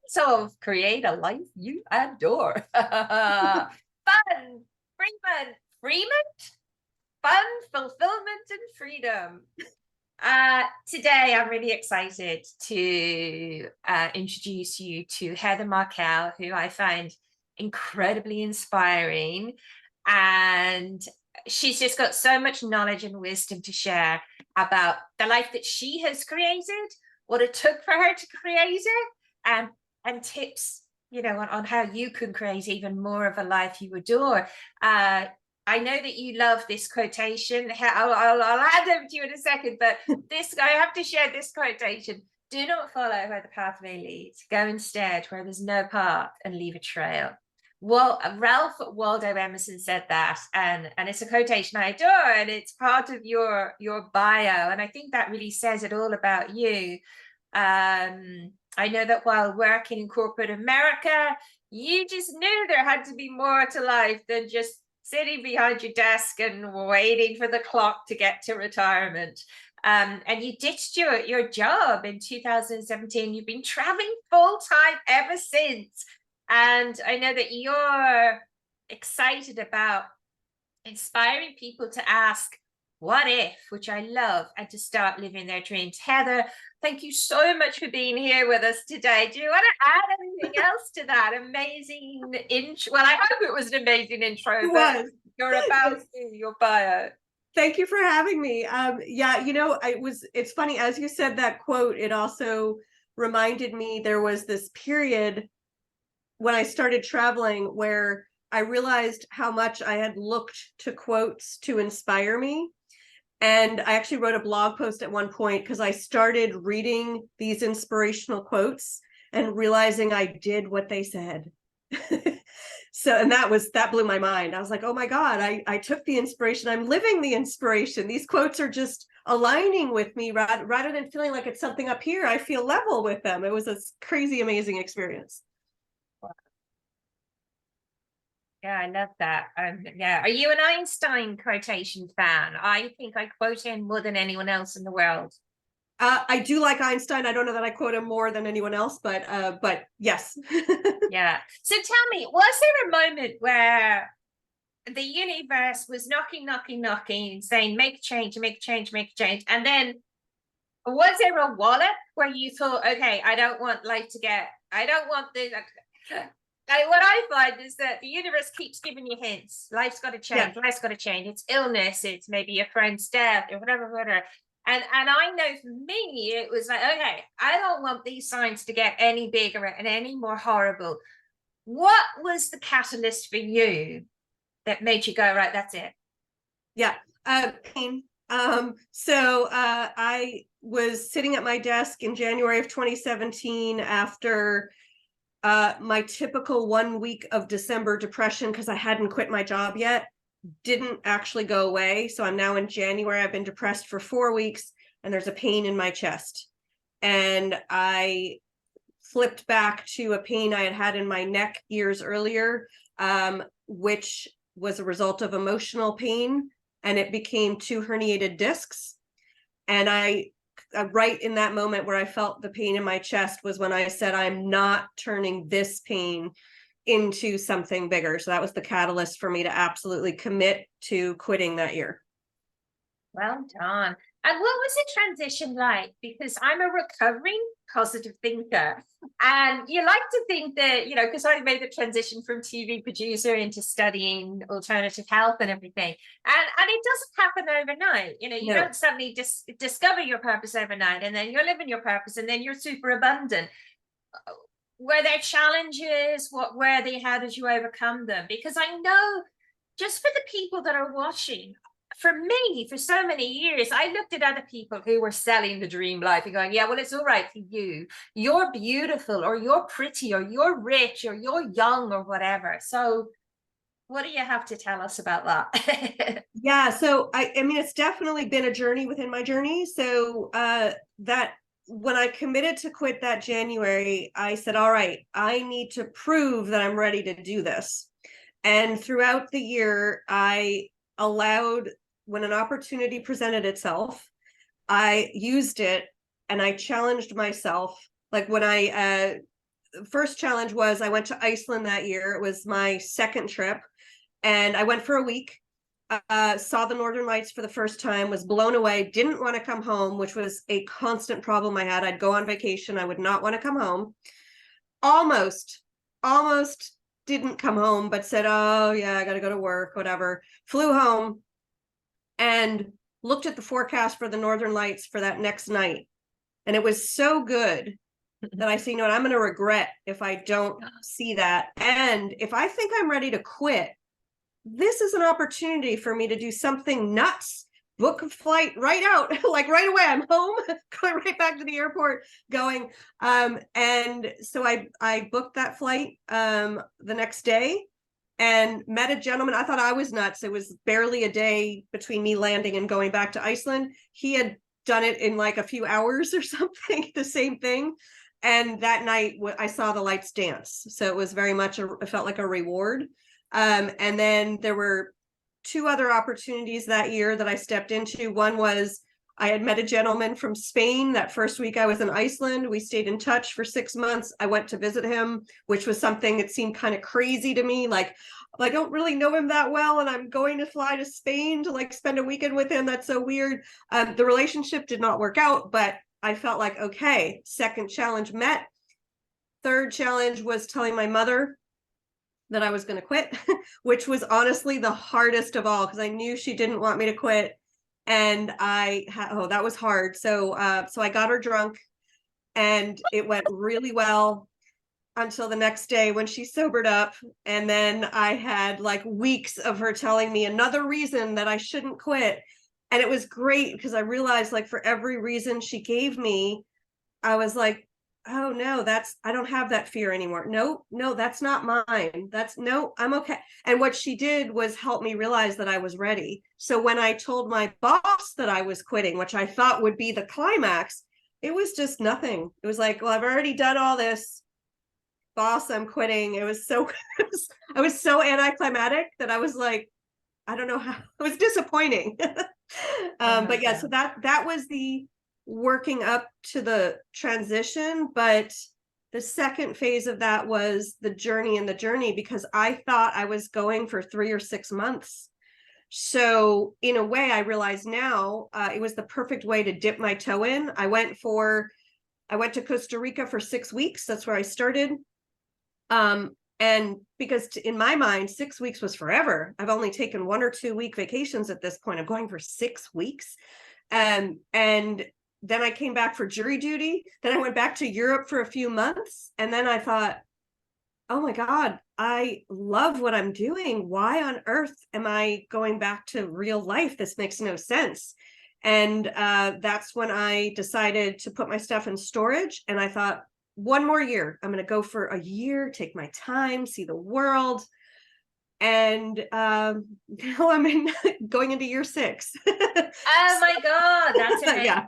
So create a life you adore. Fun, fun, fulfillment, and freedom. Today, I'm really excited to introduce you to Heather Markel, who I find incredibly inspiring. And she's just got so much knowledge and wisdom to share about the life that she has created, what it took for her to create it, and tips, on how you can create even more of a life you adore. I know that you love this quotation. I'll hand over to you in a second, but I have to share this quotation. Do not follow where the path may lead. Go instead where there's no path and leave a trail. Well, Ralph Waldo Emerson said that, and it's a quotation I adore, and it's part of your bio, and I think that really says it all about you. I know that while working in corporate America, you just knew there had to be more to life than just sitting behind your desk and waiting for the clock to get to retirement. And you ditched your job in 2017. You've been traveling full time ever since. And I know that you're excited about inspiring people to ask, what if, which I love, and to start living their dreams. Heather, thank you so much for being here with us today. Do you want to add anything else to that amazing intro? Well, I hope it was an amazing intro. It was. You're about to, your bio. Thank you for having me. It's funny, as you said that quote, it also reminded me there was this period when I started traveling where I realized how much I had looked to quotes to inspire me. And I actually wrote a blog post at one point because I started reading these inspirational quotes and realizing I did what they said. And that blew my mind. I was like, oh my God, I took the inspiration. I'm living the inspiration. These quotes are just aligning with me rather than feeling like it's something up here. I feel level with them. It was a crazy, amazing experience. Yeah, I love that. Yeah. Are you an Einstein quotation fan? I think I quote him more than anyone else in the world. I do like Einstein. I don't know that I quote him more than anyone else, but yes. Yeah. So tell me, was there a moment where the universe was knocking, saying, make a change, make a change, make a change? And then was there a wallop where you thought, okay, I don't want this. What I find is that the universe keeps giving you hints. Life's got to change. Yeah. Life's got to change. It's illness. It's maybe a friend's death or whatever. And I know for me, it was like, okay, I don't want these signs to get any bigger and any more horrible. What was the catalyst for you that made you go, right, that's it? Yeah, pain. I was sitting at my desk in January of 2017 after my typical 1 week of December depression, because I hadn't quit my job yet, didn't actually go away. So I'm now in January. I've been depressed for 4 weeks and there's a pain in my chest. And I flipped back to a pain I had in my neck years earlier, which was a result of emotional pain, and it became 2 herniated discs. And right in that moment where I felt the pain in my chest was when I said, I'm not turning this pain into something bigger. So that was the catalyst for me to absolutely commit to quitting that year. Well done. And what was the transition like? Because I'm a recovering positive thinker. And you like to think that, because I made the transition from TV producer into studying alternative health and everything. And it doesn't happen overnight. You don't suddenly just discover your purpose overnight and then you're living your purpose and then you're super abundant. Were there challenges? What were they? How did you overcome them? Because I know, just for the people that are watching, for me, for so many years, I looked at other people who were selling the dream life and going, yeah, well, it's all right for you. You're beautiful, or you're pretty, or you're rich, or you're young, or whatever. So what do you have to tell us about that? Yeah, so I mean, it's definitely been a journey within my journey. So that when I committed to quit that January, I said, all right, I need to prove that I'm ready to do this. And throughout the year, I allowed, when an opportunity presented itself, I used it and I challenged myself. Like when I first challenge was I went to Iceland that year. It was my second trip, and I went for a week. Saw the Northern Lights for the first time, was blown away, didn't want to come home, which was a constant problem I had. I'd go on vacation, I would not want to come home. Almost didn't come home, but said, oh yeah, I got to go to work, whatever. Flew home and looked at the forecast for the Northern Lights for that next night. And it was so good that I said, you know what, I'm going to regret if I don't see that. And if I think I'm ready to quit, this is an opportunity for me to do something nuts. Book a flight right out, like right away. I'm home, going right back to the airport, going. And so I booked that flight the next day and met a gentleman. I thought I was nuts. It was barely a day between me landing and going back to Iceland. He had done it in like a few hours or something, the same thing. And that night I saw the lights dance. So it was very much, it felt like a reward. And then there were 2 other opportunities that year that I stepped into. One was I had met a gentleman from Spain that first week I was in Iceland. We stayed in touch for 6 months. I went to visit him, which was something that seemed kind of crazy to me. Like, I don't really know him that well, and I'm going to fly to Spain to like spend a weekend with him. That's so weird. The relationship did not work out, but I felt like, okay, second challenge met. Third challenge was telling my mother that I was going to quit, which was honestly the hardest of all, because I knew she didn't want me to quit. And that was hard. So I got her drunk, and it went really well until the next day when she sobered up. And then I had like weeks of her telling me another reason that I shouldn't quit. And it was great because I realized, like, for every reason she gave me, I was like, oh no, I don't have that fear anymore. No, that's not mine. I'm okay. And what she did was help me realize that I was ready. So when I told my boss that I was quitting, which I thought would be the climax, it was just nothing. It was like, well, I've already done all this. Boss, I'm quitting. It was so, I was so anticlimactic that I was like, I don't know how, it was disappointing. But yeah, so that was the working up to the transition. But the second phase of that was the journey, because I thought I was going for 3 or 6 months. So in a way, I realize now it was the perfect way to dip my toe in. I went to Costa Rica for 6 weeks. That's where I started. And because in my mind, 6 weeks was forever. I've only taken 1 or 2 week vacations at this point. I'm going for 6 weeks. And then I came back for jury duty. Then I went back to Europe for a few months. And then I thought, oh my God, I love what I'm doing. Why on earth am I going back to real life? This makes no sense. And that's when I decided to put my stuff in storage. And I thought, 1 more year. I'm going to go for a year, take my time, see the world. And now I'm going into year 6. Oh my God, that's amazing. Yeah.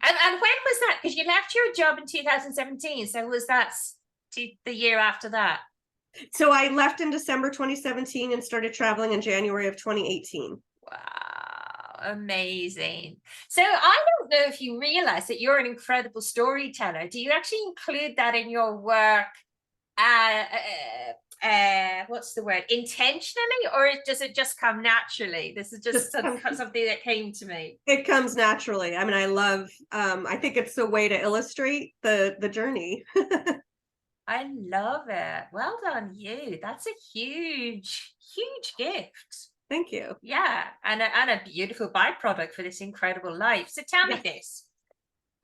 And when was that? Because you left your job in 2017. So was that the year after that? So I left in December 2017 and started traveling in January of 2018. Wow, amazing. So I don't know if you realize that you're an incredible storyteller. Do you actually include that in your work? What's the word? Intentionally, or does it just come naturally? This is just something that came to me. It comes naturally. I mean, I love, I think it's a way to illustrate the journey. I love it. Well done, you. That's a huge gift. Thank you. Yeah, and a beautiful byproduct for this incredible life. So tell me this,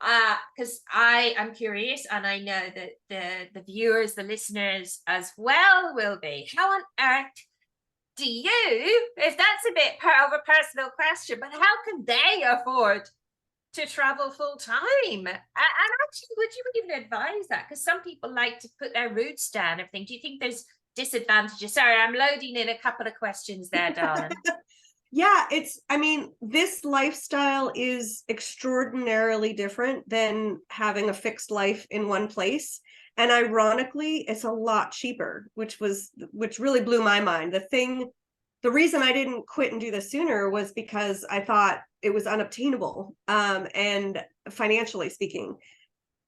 because I am curious, and I know that the viewers, the listeners as well will be. How on earth do you, if that's a bit of a personal question, but how can they afford to travel full time? And actually, would you even advise that? Because some people like to put their roots down and everything. Do you think there's disadvantages? Sorry, I'm loading in a couple of questions there, darling. Yeah, I mean, this lifestyle is extraordinarily different than having a fixed life in one place. And ironically, it's a lot cheaper, which really blew my mind. The reason I didn't quit and do this sooner was because I thought, unobtainable, and financially speaking.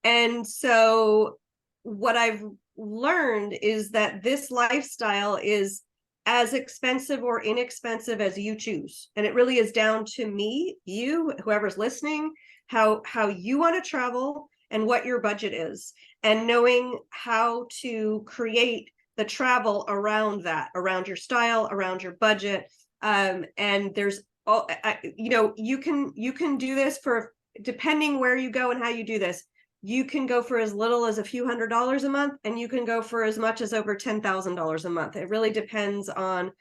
And so what I've learned is that this lifestyle is as expensive or inexpensive as you choose. And it really is down to me, you, whoever's listening, how you want to travel and what your budget is, and knowing how to create the travel around that, around your style, around your budget. And there's you can do this for, depending where you go and how you do this. You can go for as little as a few $100s a month, and you can go for as much as over $10,000 a month. It really depends on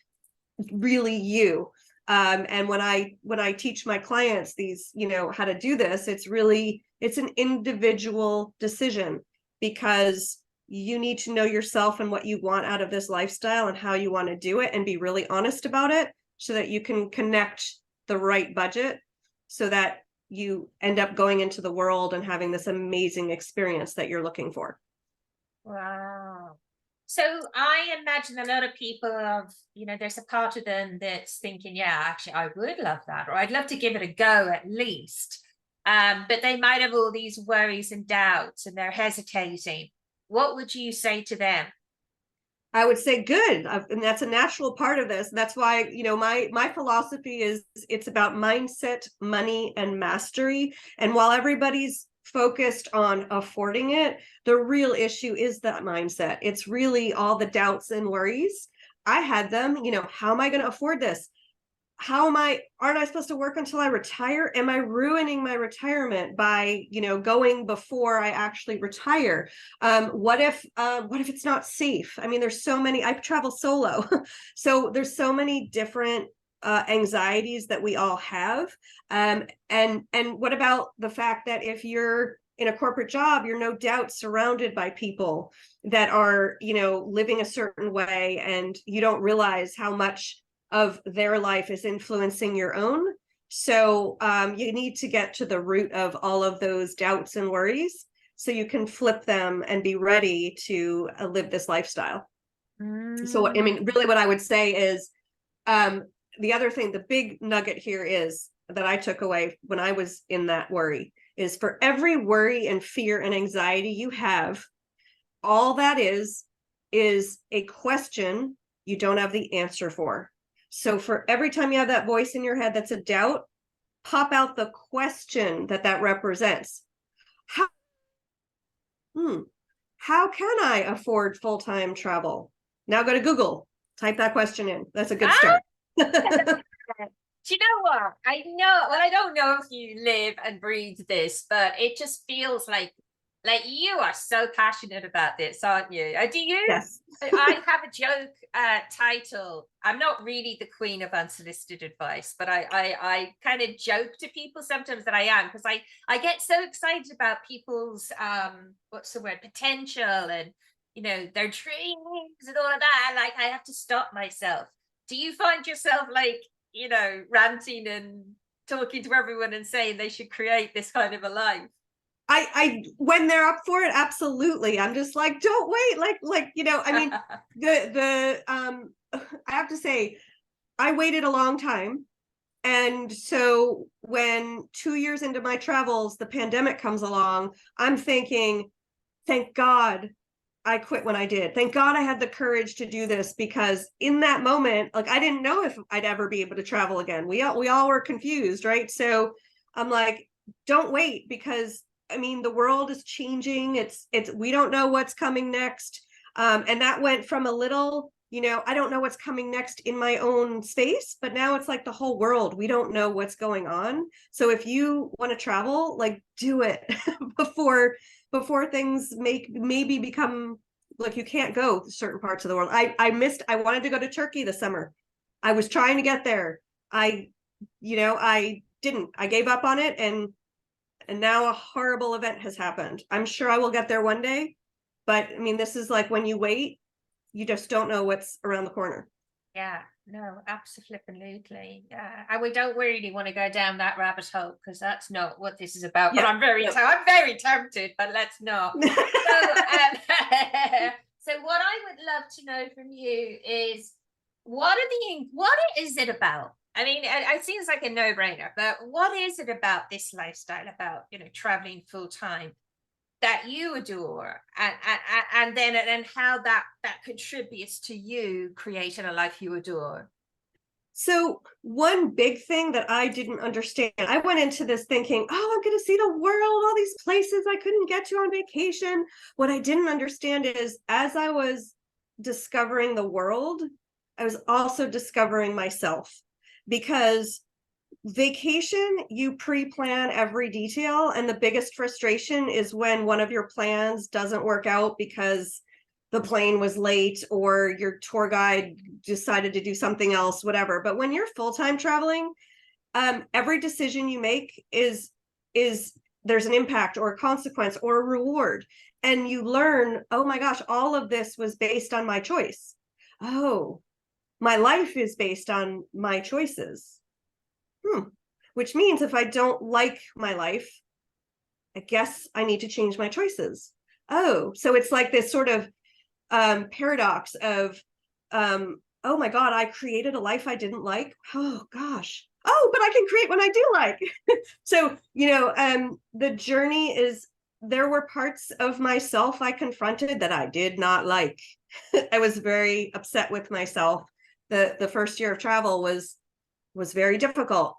really you. And when I teach my clients these, how to do this, it's an individual decision, because you need to know yourself and what you want out of this lifestyle and how you want to do it, and be really honest about it, so that you can connect the right budget, so that you end up going into the world and having this amazing experience that you're looking for. Wow. So I imagine a lot of people there's a part of them that's thinking, yeah, actually, I would love that, or I'd love to give it a go at least. But they might have all these worries and doubts, and they're hesitating. What would you say to them? I would say good, and that's a natural part of this. That's why, my philosophy is, it's about mindset, money, and mastery. And while everybody's focused on affording it, the real issue is that mindset. It's really all the doubts and worries. I had them, how am I going to afford this? Aren't I supposed to work until I retire? Am I ruining my retirement by, going before I actually retire? What if it's not safe? I mean, there's so many, I travel solo. So there's so many different anxieties that we all have. And what about the fact that if you're in a corporate job, you're no doubt surrounded by people that are, living a certain way, and you don't realize how much of their life is influencing your own. So you need to get to the root of all of those doubts and worries, so you can flip them and be ready to live this lifestyle. So, I mean, really what I would say is, the other thing, the big nugget here is, that I took away when I was in that worry, is for every worry and fear and anxiety you have, all that is a question you don't have the answer for. So for every time you have that voice in your head that's a doubt, pop out the question that represents. How can I afford full-time travel? Now go to Google, type that question in. That's a good start. Do you know what? I don't know if you live and breathe this, but it just feels like you are so passionate about this, aren't you? Do you? Yes. I have a joke title. I'm not really the queen of unsolicited advice, but I kind of joke to people sometimes that I am, because I get so excited about people's what's the word, potential, and their dreams and all of that. Like, I have to stop myself. Do you find yourself ranting and talking to everyone and saying they should create this kind of a life? I when they're up for it, absolutely. I'm just like, don't wait. I mean, I have to say, I waited a long time. And so when 2 years into my travels, the pandemic comes along, I'm thinking, thank God I quit when I did. Thank God I had the courage to do this, because in that moment, I didn't know if I'd ever be able to travel again. We all were confused, right? So I'm like, don't wait, because I mean, the world is changing. It's we don't know what's coming next. And that went from a little, I don't know what's coming next in my own space, but now it's like the whole world. We don't know what's going on. So if you want to travel, do it before things maybe become you can't go to certain parts of the world. I wanted to go to Turkey this summer. I was trying to get there. I didn't. I gave up on it, and now a horrible event has happened. I'm sure I will get there one day, but I mean, this is when you wait, you just don't know what's around the corner. Yeah, no, absolutely. And we don't really want to go down that rabbit hole, because that's not what this is about. But I'm very tempted, but let's not. So, so what I would love to know from you is, what is it about I mean, it seems like a no-brainer, but what is it about this lifestyle, about, traveling full time, that you adore, and then and how that contributes to you creating a life you adore? So one big thing that I didn't understand, I went into this thinking, oh, I'm going to see the world, all these places I couldn't get to on vacation. What I didn't understand is as I was discovering the world, I was also discovering myself, because vacation, you pre-plan every detail, and the biggest frustration is when one of your plans doesn't work out because the plane was late or your tour guide decided to do something else, whatever. But when you're full-time traveling, every decision you make is there's an impact or a consequence or a reward, and you learn, oh my gosh, all of this was based on my choice. Oh, my life is based on my choices. Which means if I don't like my life, I guess I need to change my choices. Oh, so it's like this sort of paradox of, oh my God, I created a life I didn't like. Oh gosh. Oh, but I can create what I do like. So, the journey is, there were parts of myself I confronted that I did not like. I was very upset with myself. The first year of travel was very difficult.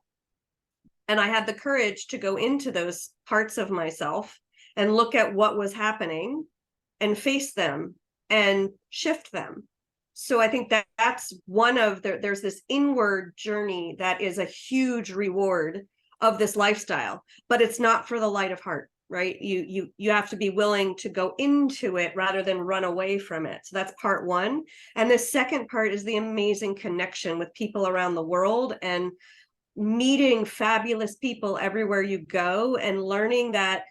And I had the courage to go into those parts of myself and look at what was happening and face them and shift them. So I think that that's one of there's this inward journey that is a huge reward of this lifestyle, but it's not for the light of heart, right? You have to be willing to go into it rather than run away from it. So that's part one. And the second part is the amazing connection with people around the world and meeting fabulous people everywhere you go, and learning that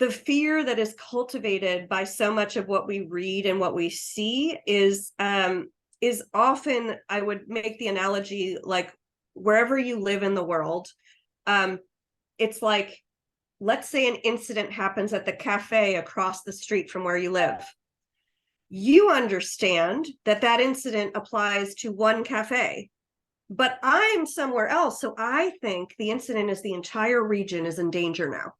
the fear that is cultivated by so much of what we read and what we see is often, I would make the analogy, like wherever you live in the world, it's like, let's say an incident happens at the cafe across the street from where you live. You understand that that incident applies to one cafe, but I'm somewhere else. So I think the incident is the entire region is in danger now.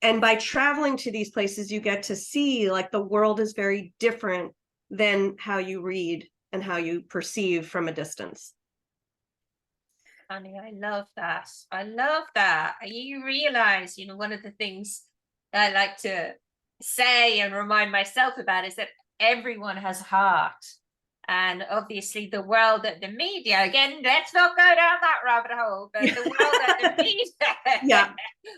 And by traveling to these places, you get to see like the world is very different than how you read and how you perceive from a distance. Honey, I love that. I love that. You realize, one of the things I like to say and remind myself about is that everyone has heart. And obviously the world that the media, again, let's not go down that rabbit hole, but the world that the media, Yeah.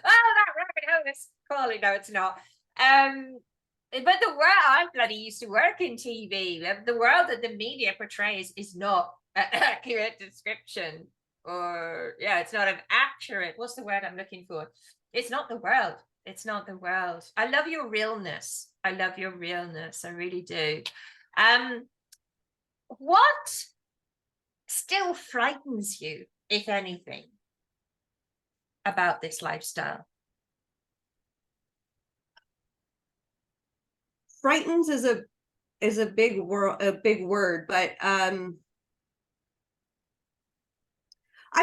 oh, that rabbit hole is calling. No, it's not. But the world, I bloody used to work in TV. The world that the media portrays is not an accurate description, or it's not an accurate, what's the word I'm looking for? It's not the world. It's not the world. I love your realness. I love your realness. I really do. What still frightens you, if anything, about this lifestyle? Frightens is a big word, but I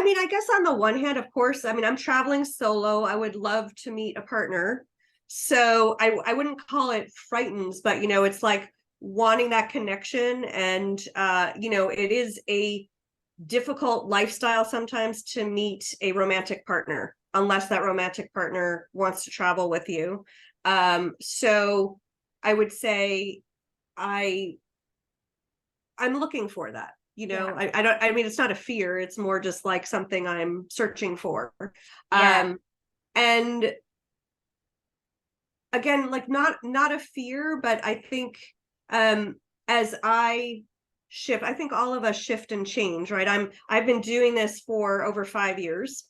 mean, I guess on the one hand, of course, I mean, I'm traveling solo. I would love to meet a partner. So I wouldn't call it frightens, but it's like wanting that connection. And it is a difficult lifestyle sometimes to meet a romantic partner, unless that romantic partner wants to travel with you. So I would say I'm looking for that. I mean, it's not a fear, it's more just like something I'm searching for. And again, like not a fear, but I think as I shift, I think all of us shift and change, right? I've been doing this for over 5 years,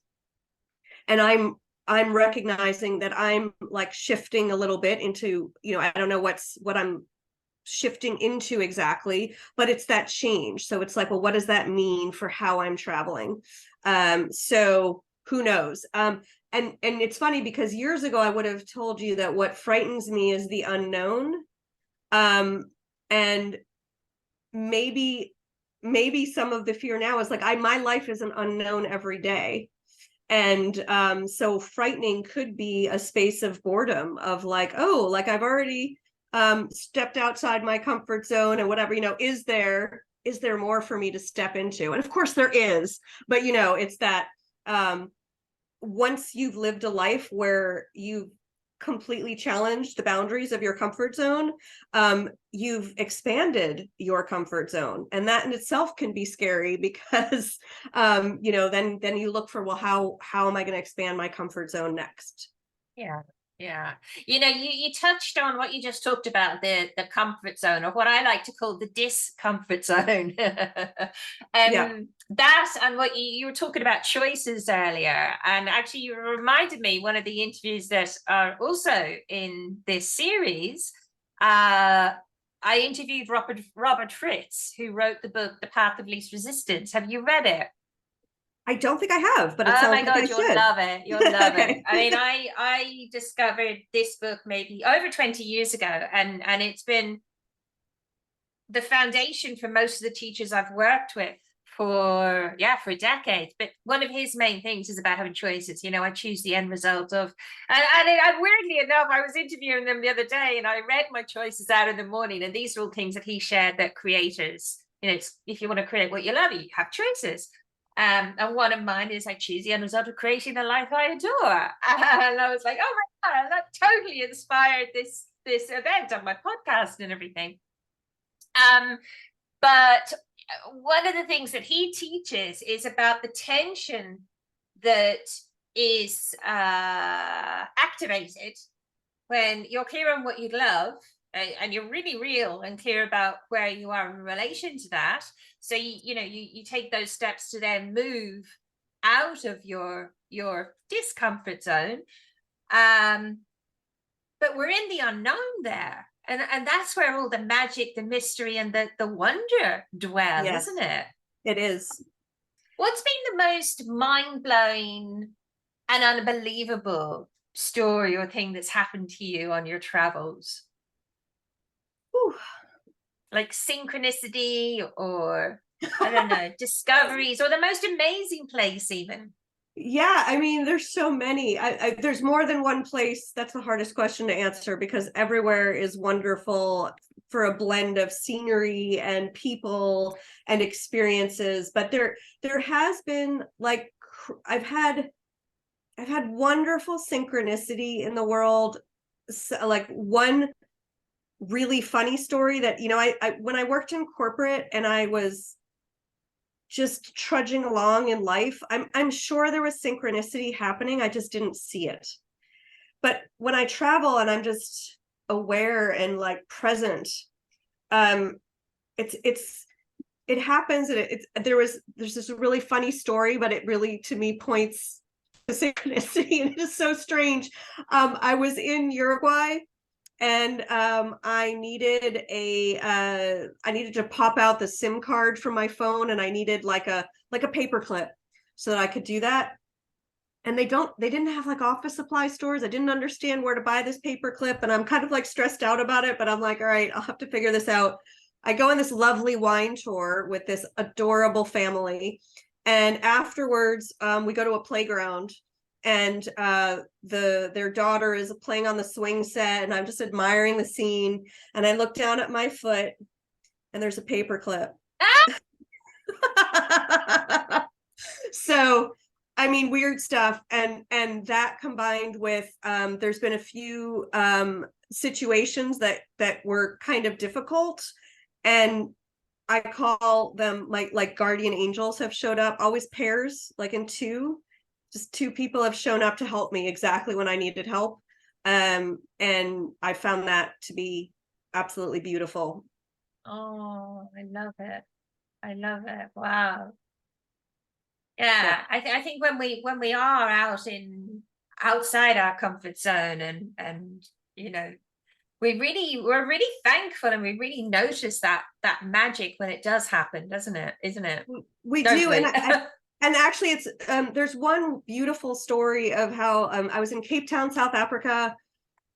and I'm recognizing that I'm like shifting a little bit into, I don't know what I'm shifting into exactly, but it's that change. So it's like, well, what does that mean for how I'm traveling? So who knows? And it's funny because years ago I would have told you that what frightens me is the unknown. And maybe maybe some of the fear now is like, my life is an unknown every day. And so frightening could be a space of boredom, of like, oh, like I've already stepped outside my comfort zone and whatever, is there more for me to step into? And of course there is, but it's that once you've lived a life where you've completely challenged the boundaries of your comfort zone, you've expanded your comfort zone, and that in itself can be scary, because then you look for, well, how am I going to expand my comfort zone next? Yeah. Yeah. You touched on what you just talked about, the comfort zone, or what I like to call the discomfort zone. Yeah. That, and what you were talking about choices earlier. And actually you reminded me, one of the interviews that are also in this series, I interviewed Robert Fritz, who wrote the book The Path of Least Resistance. Have you read it? I don't think I have, but it Oh sounds my like I God, you'll should. love it. You'll love it. Okay. I mean, I discovered this book maybe over 20 years ago, and it's been the foundation for most of the teachers I've worked with for decades. But one of his main things is about having choices. I choose the end result of, and weirdly enough, I was interviewing them the other day, and I read my choices out in the morning, and these are all things that he shared, that creators, if you want to create what you love, you have choices. And one of mine is, I choose the end result of creating a life I adore. And I was like, oh my God, that totally inspired this event on my podcast and everything. But one of the things that he teaches is about the tension that is activated when you're clear on what you love, and you're really real and clear about where you are in relation to that. So you take those steps to then move out of your discomfort zone. But we're in the unknown there. And that's where all the magic, the mystery, and the wonder dwell, Yes, isn't it? it is. What's been the most mind-blowing and unbelievable story or thing that's happened to you on your travels? Whew. Like synchronicity, or I don't know, discoveries, or the most amazing place even? Yeah, I mean, there's so many. There's more than one place. That's the hardest question to answer, because everywhere is wonderful for a blend of scenery and people and experiences. But there has been, like, I've had wonderful synchronicity in the world. So, like, one really funny story that, I when I worked in corporate and I was just trudging along in life, I'm sure there was synchronicity happening, I just didn't see it. But when I travel and I'm just aware and like present, it happens. And there's this really funny story, but it really, to me, points to synchronicity, and it is so strange. I was in Uruguay, and I needed to pop out the SIM card from my phone, and I needed like a paper clip so that I could do that. And they didn't have like office supply stores. I didn't understand where to buy this paper clip, and I'm kind of like stressed out about it, but I'm like, all right, I'll have to figure this out. I go on this lovely wine tour with this adorable family, and afterwards we go to a playground, and their daughter is playing on the swing set, and I'm just admiring the scene, and I look down at my foot, and there's a paper clip. So, I mean, weird stuff. And that combined with there's been a few situations that were kind of difficult, and I call them like guardian angels have showed up, always pairs, like in two. Just two people have shown up to help me exactly when I needed help. And I found that to be absolutely beautiful. Oh, I love it. I love it. Wow. Yeah, I think when we are outside our comfort zone, and we're really thankful, and we really notice that magic when it does happen, doesn't it? Isn't it? We Don't do. we? And actually, it's there's one beautiful story of how I was in Cape Town, South Africa.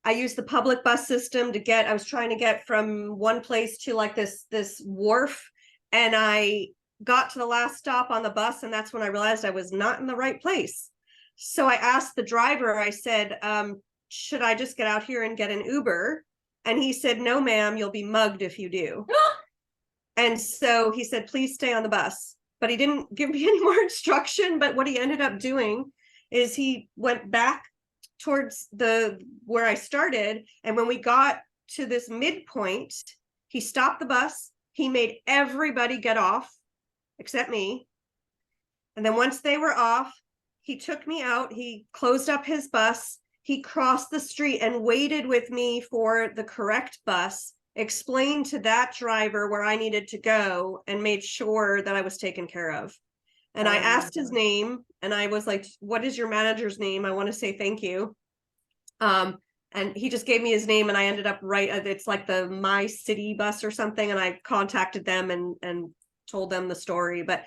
I used the public bus system I was trying to get from one place to like this wharf, And I got to the last stop on the bus, and that's when I realized I was not in the right place. So I asked the driver, I said, should I just get out here and get an Uber? And he said, no, ma'am, you'll be mugged if you do. And so he said, please stay on the bus. But he didn't give me any more instruction. But what he ended up doing is he went back towards where I started. And when we got to this midpoint, he stopped the bus. He made everybody get off except me. And then once they were off, he took me out. He closed up his bus. He crossed the street and waited with me for the correct bus, explained to that driver where I needed to go, and made sure that I was taken care of. And I asked his name, and I was like, what is your manager's name? I want to say thank you. And he just gave me his name, and I ended up it's like the My City bus or something. And I contacted them and told them the story. But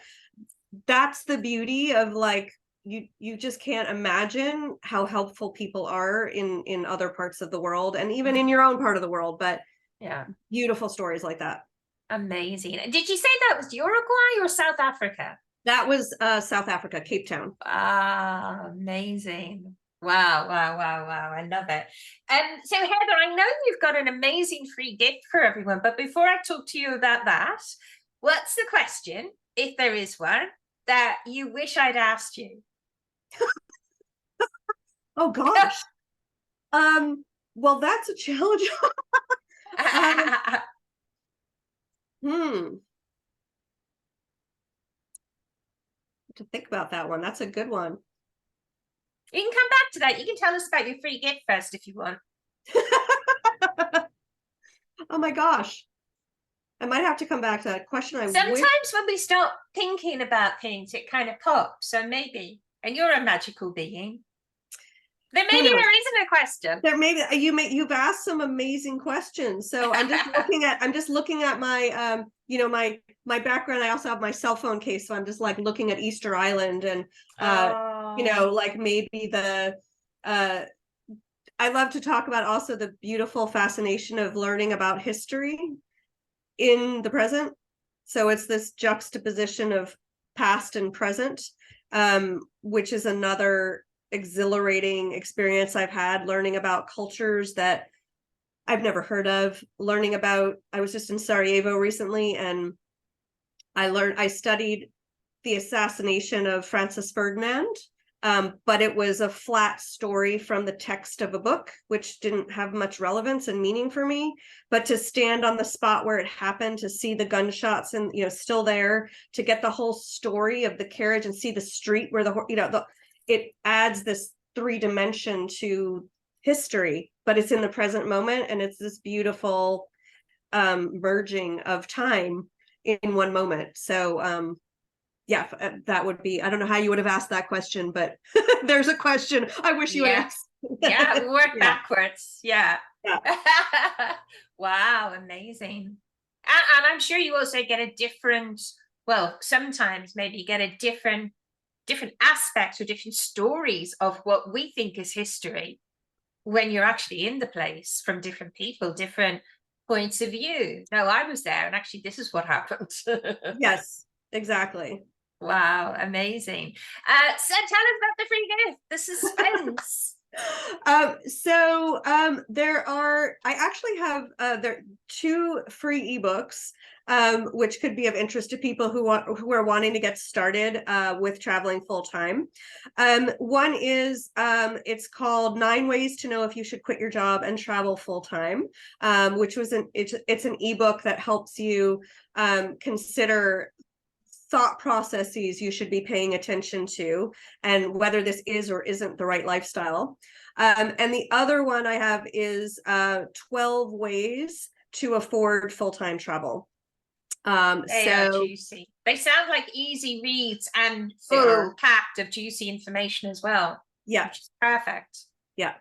that's the beauty of like, you just can't imagine how helpful people are in other parts of the world, and even in your own part of the world. But yeah, beautiful stories like that. Amazing. Did you say that was Uruguay or South Africa? That was South Africa, Cape Town. Ah, amazing. Wow, wow, wow, wow. I love it. So Heather, I know you've got an amazing free gift for everyone, but before I talk to you about that, what's the question, if there is one, that you wish I'd asked you? Oh gosh. Well, that's a challenge. To think about that one. That's a good one. You can come back to that. You can tell us about your free gift first if you want. Oh my gosh. I might have to come back to that question. Sometimes when we start thinking about things, it kind of pops. So maybe, and you're a magical being. Then maybe there isn't a question. There maybe you've asked some amazing questions. So I'm just looking at my my background. I also have my cell phone case, so I'm just like looking at Easter Island, and like maybe I love to talk about also the beautiful fascination of learning about history in the present. So it's this juxtaposition of past and present, which is another exhilarating experience I've had, learning about cultures that I've never heard of, learning about, I was just in Sarajevo recently, and I studied the assassination of Francis Ferdinand, but it was a flat story from the text of a book, which didn't have much relevance and meaning for me. But to stand on the spot where it happened, to see the gunshots and still there, to get the whole story of the carriage and see the street where it adds this 3D to history, but it's in the present moment, and it's this beautiful merging of time in one moment. So yeah, that would be, I don't know how you would have asked that question, but there's a question I wish you would ask. Yeah, work backwards. Yeah. Wow, amazing. And I'm sure you also get a different, well, sometimes maybe you get a different aspects or different stories of what we think is history when you're actually in the place, from different people, different points of view. No, I was there, and actually this is what happened. Yes, exactly. Wow, amazing. So tell us about the free gift, the suspense. I actually have there 2 free ebooks, which could be of interest to people who are wanting to get started with traveling full time. One is it's called 9 Ways to Know If You Should Quit Your Job and Travel Full Time, which was it's an ebook that helps you consider thought processes you should be paying attention to, and whether this is or isn't the right lifestyle. And the other one I have is 12 Ways to Afford Full-Time Travel. They are juicy. They sound like easy reads, and they're packed of juicy information as well. Yeah. Which is perfect. Yeah.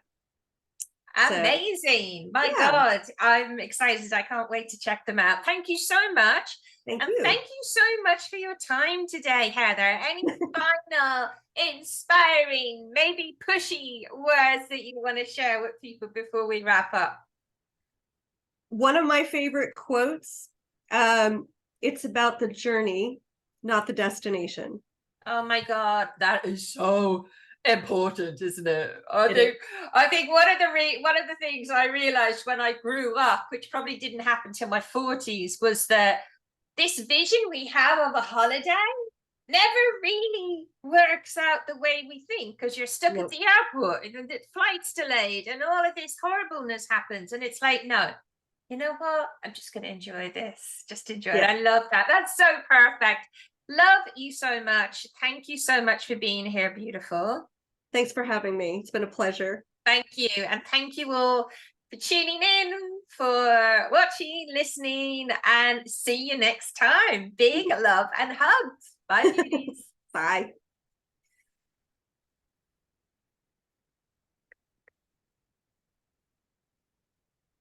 Amazing. My God, I'm excited. I can't wait to check them out. Thank you so much. Thank you. Thank you so much for your time today, Heather. Any final inspiring, maybe pushy words that you want to share with people before we wrap up? One of my favorite quotes it's about the journey, not the destination. Oh my God, that is so important, isn't it? It I think one of the things I realized when I grew up, which probably didn't happen till my 40s, was that this vision we have of a holiday never really works out the way we think, because you're stuck at Nope. the airport and the flight's delayed and all of this horribleness happens. And it's like, no, you know what? I'm just going to enjoy this. Just enjoy it. Yeah. I love that. That's so perfect. Love you so much. Thank you so much for being here, beautiful. Thanks for having me. It's been a pleasure. Thank you. And thank you all for tuning in, for watching, listening, and see you next time. Big love and hugs. Bye, beauties. Bye.